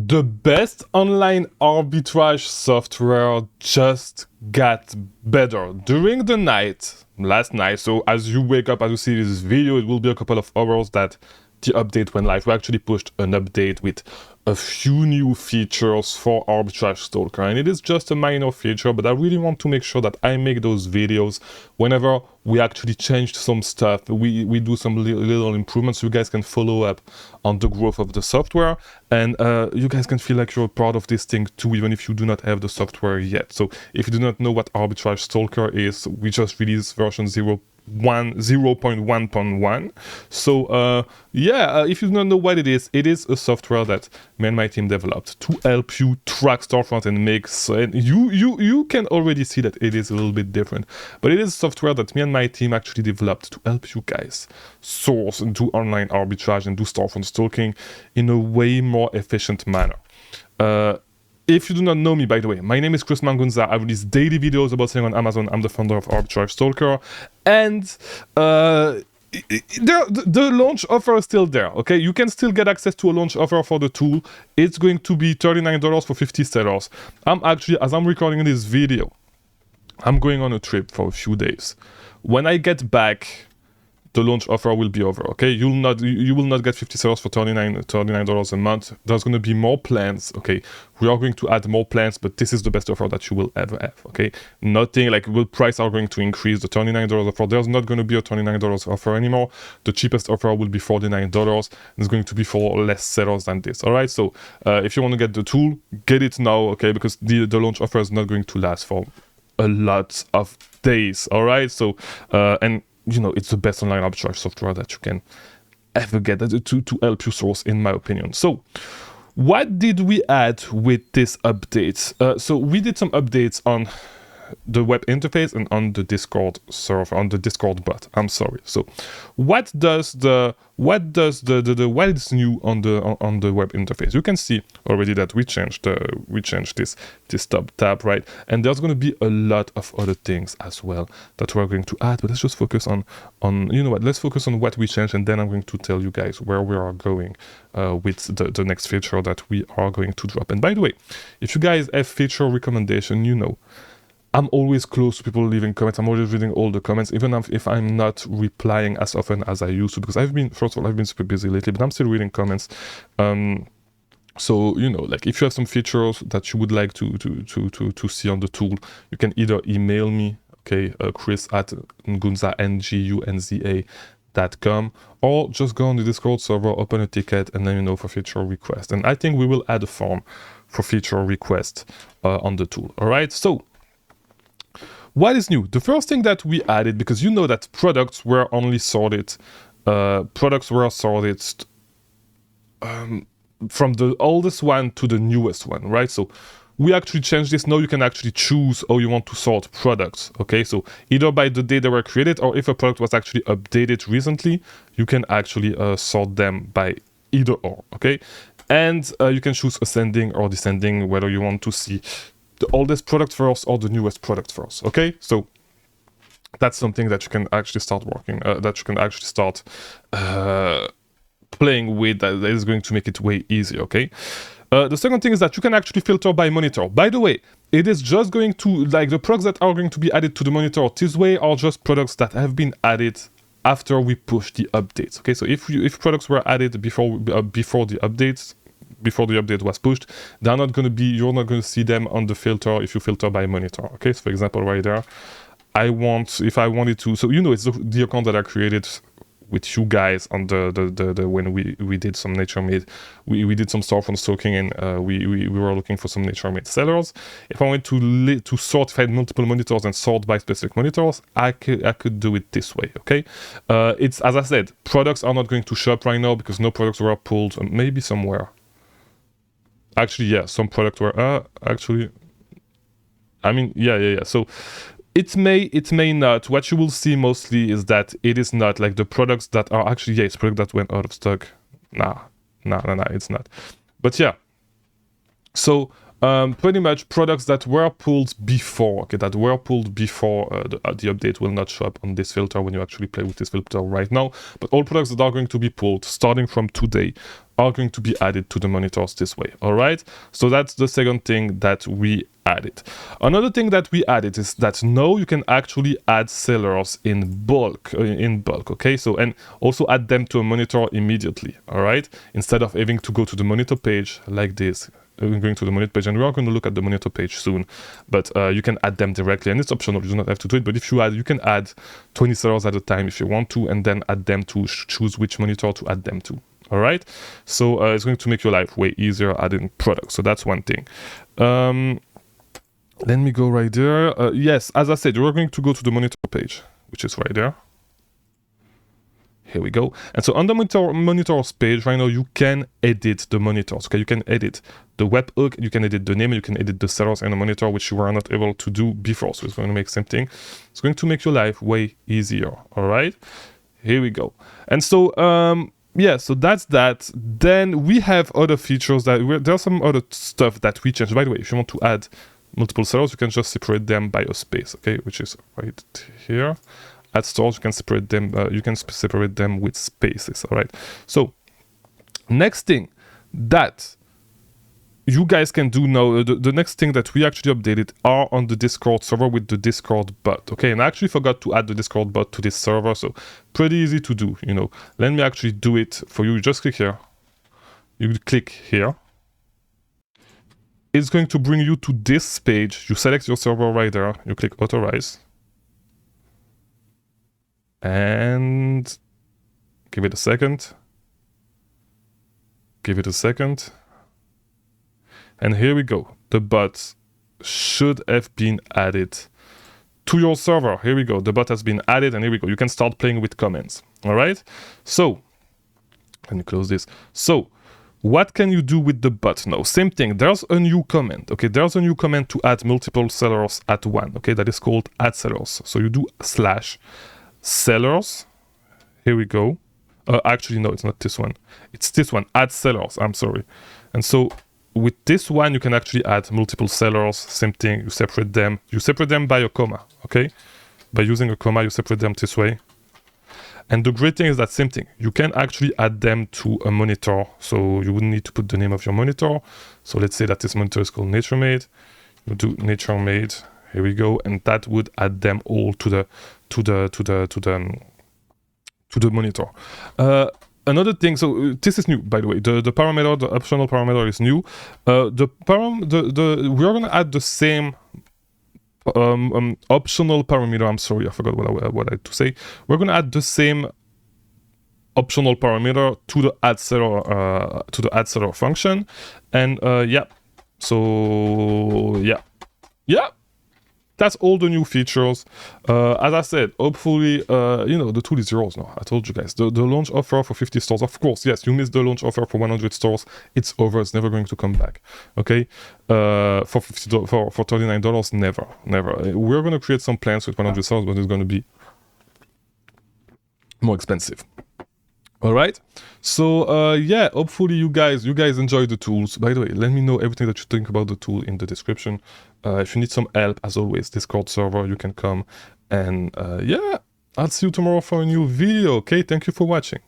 The best online arbitrage software just got better during the night, last night. So as you wake up, as you see this video, it will be a couple of hours that the update went live. We actually pushed an update with a few new features for Arbitrage Stalker, and it is just a minor feature, but I really want to make sure that I make those videos whenever we actually changed some stuff. We do some little improvements so you guys can follow up on the growth of the software, and you guys can feel like you're part of this thing too, even if you do not have the software yet. So if you do not know what Arbitrage Stalker is, we just released version 0.1.1. So if you don't know what it is a software that me and my team developed to help you track storefront and make and you can already see that it is a little bit different, but it is software that me and my team actually developed to help you guys source and do online arbitrage and do storefront stalking in a way more efficient manner. If you do not know me, by the way, my name is Chris Mangunza. I release daily videos about selling on Amazon. I'm the founder of Arbitrage Stalker. And the launch offer is still there, okay? You can still get access to a launch offer for the tool. It's going to be $39 for 50 sellers. I'm actually, as I'm recording this video, I'm going on a trip for a few days. When I get back, the launch offer will be over, okay? You will not get 50 sellers for $39 a month. There's going to be more plans, okay? We are going to add more plans, but this is the best offer that you will ever have, okay? Nothing like price are going to increase. The $29 offer, there's not going to be a $29 offer anymore. The cheapest offer will be $49. It's going to be for less sellers than this, all right? So if you want to get the tool, get it now, okay? Because the launch offer is not going to last for a lot of days, all right? So and you know, it's the best online arbitrage software that you can ever get to help you source, in my opinion. So what did we add with this update? So we did some updates on the web interface and on the Discord server, on the Discord bot. I'm sorry. So what is new on the web interface? You can see already that we changed this top tab, right? And there's going to be a lot of other things as well that we're going to add, but let's just focus on you know what, let's focus on what we changed, and then I'm going to tell you guys where we are going with the next feature that we are going to drop. And by the way, if you guys have feature recommendation, you know, I'm always close to people leaving comments. I'm always reading all the comments, even if I'm not replying as often as I used to, because I've been super busy lately, but I'm still reading comments. So, you know, like if you have some features that you would like to see on the tool, you can either email me, okay, chris@ngunza.com, or just go on the Discord server, open a ticket, and then, you know, for feature request. And I think we will add a form for feature request on the tool. All right, so what is new? The first thing that we added, because you know that products were only sorted, from the oldest one to the newest one, right? So we actually changed this. Now you can actually choose how you want to sort products, okay? So either by the day they were created, or if a product was actually updated recently, you can actually sort them by either or, okay? And you can choose ascending or descending, whether you want to see the oldest product first or the newest product first, okay? So that's something that you can actually start playing with. That is going to make it way easier, okay? The second thing is that you can actually filter by monitor. By the way, it is just going to, like, the products that are going to be added to the monitor this way are just products that have been added after we push the updates, okay? So if products were added before the update was pushed, you're not going to see them on the filter if you filter by monitor, okay? So for example, right there, if I wanted to, so you know, it's the account that I created with you guys on the when we did some nature made, we did some storefront stalking, and we were looking for some nature made sellers. If I wanted to sort, if I had multiple monitors and sort by specific monitors, I could do it this way, okay? It's, as I said, products are not going to show up right now because no products were pulled, maybe somewhere. Actually, yeah, some products were actually, I mean, yeah. So it may not. What you will see mostly is that it is not like the products that are actually, yeah, it's product that went out of stock. Nah, it's not. But yeah, so pretty much products that were pulled before, okay, that were pulled before the update will not show up on this filter when you actually play with this filter right now. But all products that are going to be pulled starting from today are going to be added to the monitors this way. All right, so that's the second thing that we added. Another thing that we added is that now you can actually add sellers in bulk, okay, so, and also add them to a monitor immediately. All right, instead of having to go to the monitor page like this. We're going to the monitor page, and we are going to look at the monitor page soon, but you can add them directly, and it's optional. You do not have to do it, but if you can add 20 sellers at a time if you want to, and then add them to choose which monitor to add them to. All right, so it's going to make your life way easier adding products. So that's one thing. Let me go right there. Yes, as I said, we're going to go to the monitor page, which is right there. Here we go. And so on the monitors page right now, you can edit the monitors. Okay, you can edit the webhook, you can edit the name, you can edit the sellers and the monitor, which you were not able to do before. So it's going to make same thing. It's going to make your life way easier. All right, here we go. And so yeah, so that's that. Then we have other features that there's some other stuff that we changed. By the way, if you want to add multiple sellers, you can just separate them by a space. Okay, which is right here. At stores, you can separate them. Separate them with spaces. All right. So next thing that you guys can do now, the next thing that we actually updated are on the Discord server with the Discord bot. Okay, and I actually forgot to add the Discord bot to this server, so pretty easy to do. You know, let me actually do it for you. You just click here. You click here. It's going to bring you to this page. You select your server right there. You click authorize. And give it a second. Give it a second. And here we go. The bot should have been added to your server. Here we go. The bot has been added, and here we go. You can start playing with comments. All right. So let me close this. So what can you do with the bot now? Same thing. There's a new command. Okay, there's a new command to add multiple sellers at one. Okay, that is called add sellers. So you do /sellers. Here we go. Actually, no, it's not this one. It's this one. Add sellers. I'm sorry. And so with this one, you can actually add multiple sellers. Same thing. You separate them. You separate them by a comma. Okay, by using a comma, you separate them this way. And the great thing is that same thing. You can actually add them to a monitor. So you wouldn't need to put the name of your monitor. So let's say that this monitor is called Nature Made. You do Nature Made. Here we go, and that would add them all to the monitor. Another thing, so this is new, by the way. The parameter, the optional parameter is new. We are gonna add the same optional parameter. I'm sorry, I forgot what I had to say. We're gonna add the same optional parameter to the add seller function, and yeah. So yeah. That's all the new features. As I said, hopefully, you know, the tool is yours now. I told you guys. The launch offer for 50 stores, of course, yes, you missed the launch offer for 100 stores. It's over. It's never going to come back. Okay? For $39, never. We're going to create some plans with 100 stores, but it's going to be more expensive. All right, so yeah, hopefully you guys enjoy the tools. By the way, let me know everything that you think about the tool in the description. If you need some help, as always, Discord server, you can come. And yeah, I'll see you tomorrow for a new video. Okay, thank you for watching.